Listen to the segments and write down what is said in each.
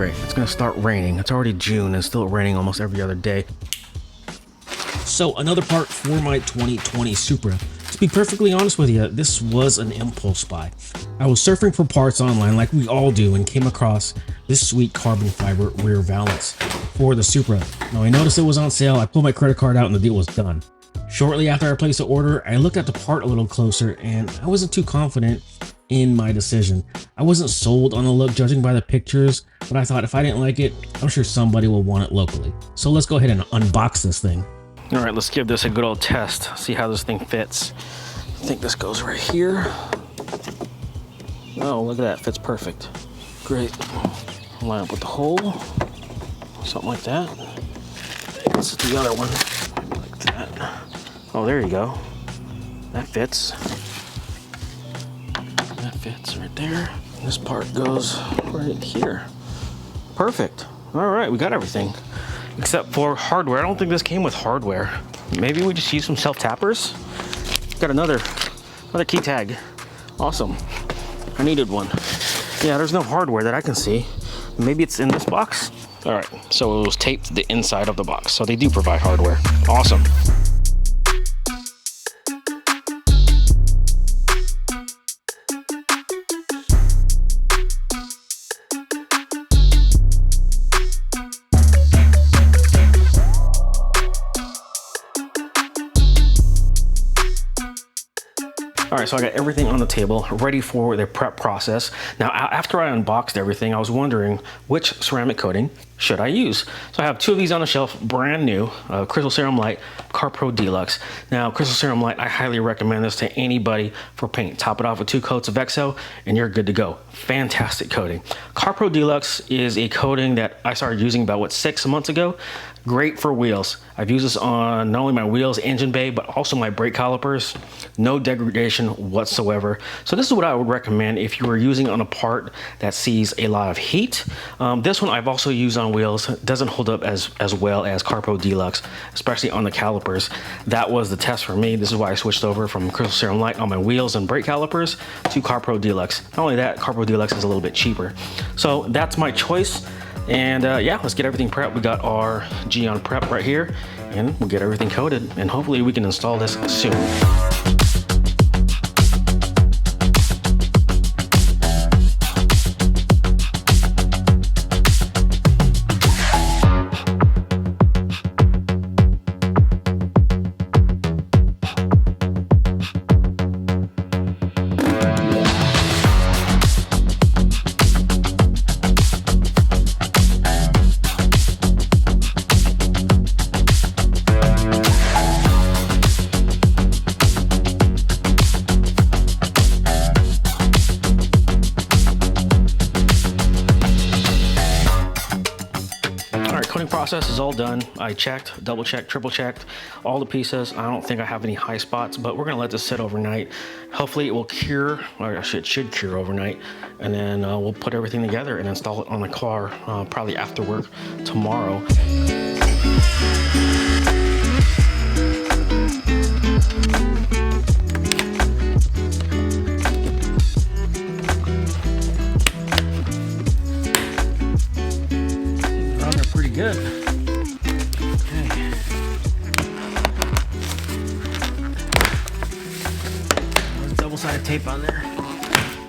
great. It's gonna start raining. It's already June and it's still raining almost every other day. So another part for my 2020 Supra. To be perfectly honest with you, this was an impulse buy. I was surfing for parts online like we all do and came across this sweet carbon fiber rear valance for the Supra. Now I noticed it was on sale. I pulled my credit card out and the deal was done. Shortly after I placed the order, I looked at the part a little closer and I wasn't too confident in my decision. I wasn't sold on the look judging by the pictures, but I thought if I didn't like it, I'm sure somebody will want it locally. So let's go ahead and unbox this thing. All right, let's give this a good old test. See how this thing fits. I think this goes right here. Oh, look at that, fits perfect. Great. Line up with the hole. Something like that. This is the other one. Like that. Oh, there you go. That fits. That fits right there. This part goes right here. Perfect. All right, we got everything. Except for hardware. I don't think this came with hardware. Maybe we just use some self-tappers. Got another key tag. Awesome. I needed one. Yeah, there's no hardware that I can see. Maybe it's in this box. All right, so it was taped to the inside of the box. So they do provide hardware. Awesome. All right, so I got everything on the table, ready for the prep process. Now, after I unboxed everything, I was wondering which ceramic coating should I use? So I have two of these on the shelf, brand new, Crystal Serum Light, Car Pro Deluxe. Now, Crystal Serum Light, I highly recommend this to anybody for paint. Top it off with 2 coats of XO, and you're good to go. Fantastic coating. Car Pro Deluxe is a coating that I started using about, 6 months ago. Great for wheels. I've used this on not only my wheels, engine bay, but also my brake calipers. No degradation whatsoever. So this is what I would recommend if you were using on a part that sees a lot of heat. This one I've also used on wheels. It doesn't hold up as well as Car Pro Deluxe, especially on the calipers. That was the test for me. This is why I switched over from Crystal Serum Light on my wheels and brake calipers to Car Pro Deluxe. Not only that, Car Pro Deluxe is a little bit cheaper. So that's my choice. And yeah, let's get everything prepped. We got our Geon prep right here, and we'll get everything coated, and hopefully we can install this soon. Coating process is all done. I checked, double checked, triple checked all the pieces. I don't think I have any high spots, but we're gonna let this sit overnight. Hopefully it will cure, or it should cure overnight, and then we'll put everything together and install it on the car probably after work tomorrow. Good. Okay. There's double-sided tape on there.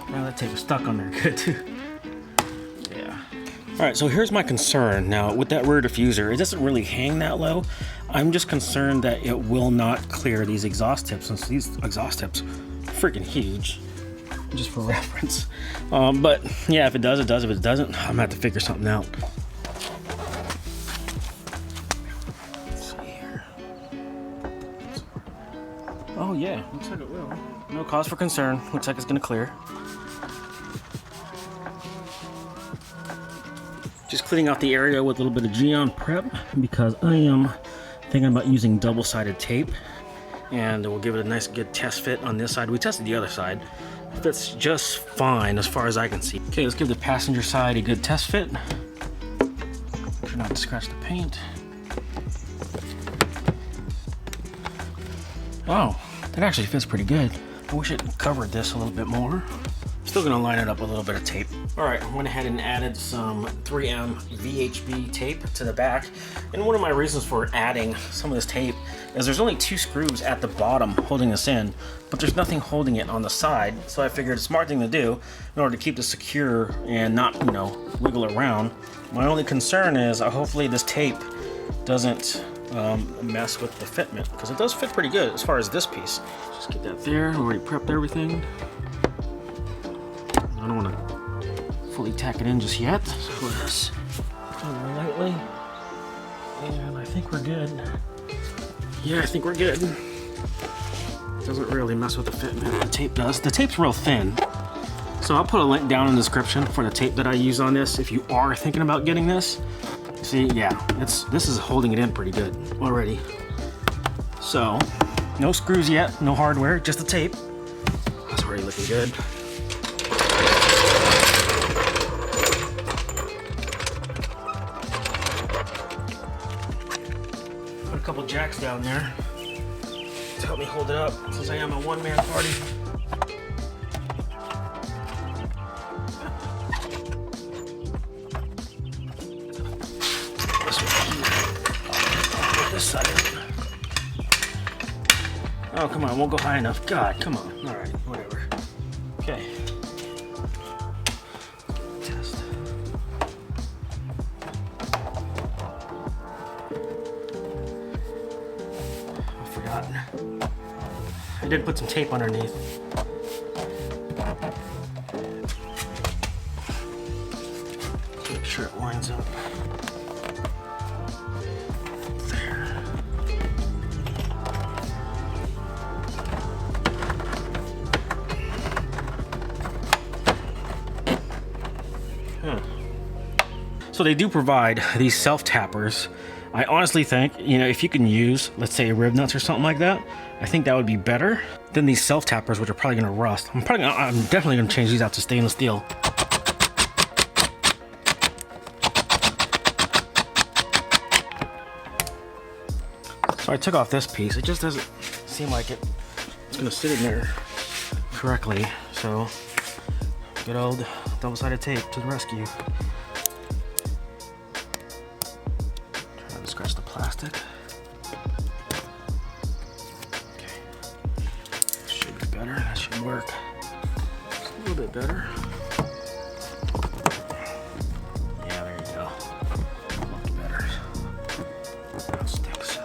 Now that tape is stuck on there good too. Yeah. All right, so here's my concern. Now with that rear diffuser, it doesn't really hang that low. I'm just concerned that it will not clear these exhaust tips, since these exhaust tips are freaking huge. Just for reference. But yeah, if it does, it does. If it doesn't, I'm gonna have to figure something out. Oh yeah, looks like it will. No cause for concern. Looks like it's gonna clear. Just cleaning out the area with a little bit of Geon prep because I am thinking about using double-sided tape, and we'll give it a nice good test fit on this side. We tested the other side. It fits just fine as far as I can see. Okay, let's give the passenger side a good test fit. Try not to scratch the paint. Wow. That actually fits pretty good. I wish it covered this a little bit more. Still gonna line it up with a little bit of tape. All right, I went ahead and added some 3M VHB tape to the back. And one of my reasons for adding some of this tape is there's only 2 screws at the bottom holding this in, but there's nothing holding it on the side. So I figured a smart thing to do in order to keep this secure and not, you know, wiggle around. My only concern is hopefully this tape doesn't mess with the fitment, because it does fit pretty good as far as this piece. Just get that there. I already prepped everything. I don't want to fully tack it in just yet. So let's lightly, and I think we're good. Yeah, I think we're good. Doesn't really mess with the fitment. The tape does. The tape's real thin. So I'll put a link down in the description for the tape that I use on this if you are thinking about getting this. See, yeah, this is holding it in pretty good already. So, no screws yet, no hardware, just the tape. It's already looking good. Put a couple jacks down there to help me hold it up, since I am a one-man party. Oh, come on, won't go high enough. God, come on. All right, whatever. Okay. Test. I forgot. I did put some tape underneath. Make sure it lines up. So they do provide these self-tappers. I honestly think, you know, if you can use, let's say, rib nuts or something like that, I think that would be better than these self-tappers, which are probably going to rust. I'm definitely going to change these out to stainless steel. So I took off this piece. It just doesn't seem like it's going to sit in there correctly. So good old double-sided tape to the rescue. Scratch the plastic. Okay. Should be better. That should work. Just a little bit better. Yeah, there you go. Much better. That sticks.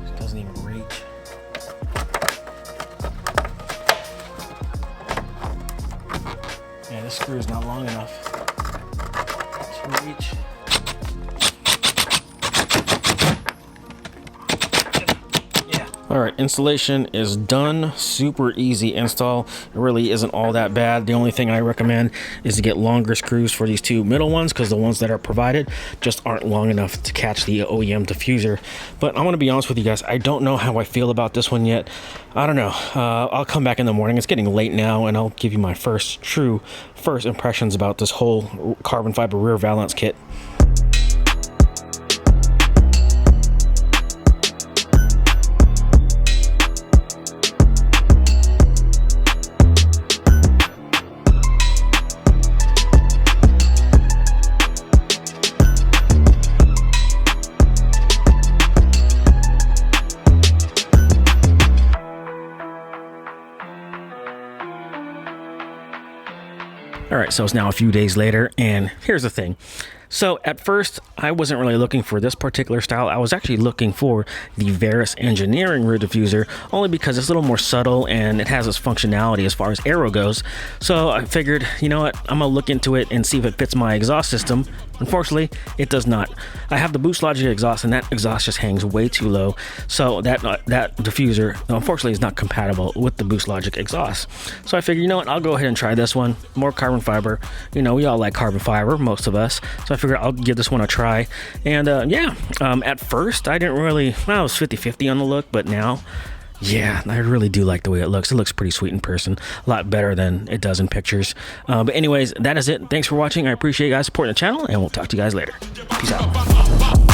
It doesn't even reach. Yeah, this screw is not long enough to reach. All right, installation is done. Super easy install. It really isn't all that bad. The only thing I recommend is to get longer screws for these 2 middle ones, because the ones that are provided just aren't long enough to catch the OEM diffuser. But I want to be honest with you guys, I don't know how I feel about this one yet. I don't know. I'll come back in the morning. It's getting late now, and I'll give you my first impressions about this whole carbon fiber rear Valence kit. All right, so it's now a few days later, and here's the thing. So at first, I wasn't really looking for this particular style. I was actually looking for the Valence engineering rear diffuser, only because it's a little more subtle and it has its functionality as far as aero goes. So I figured, you know what, I'm gonna look into it and see if it fits my exhaust system. Unfortunately, it does not. I have the Boost Logic exhaust, and that exhaust just hangs way too low. So that diffuser, unfortunately, is not compatible with the Boost Logic exhaust. So I figured, you know what, I'll go ahead and try this one. More carbon fiber. You know, we all like carbon fiber, most of us. So I figured I'll give this one a try. And at first, I didn't really, well, it was 50-50 on the look, but now, yeah, I really do like the way it looks. It looks pretty sweet in person. A lot better than it does in pictures. But anyways, that is it. Thanks for watching. I appreciate you guys supporting the channel, and we'll talk to you guys later. Peace out.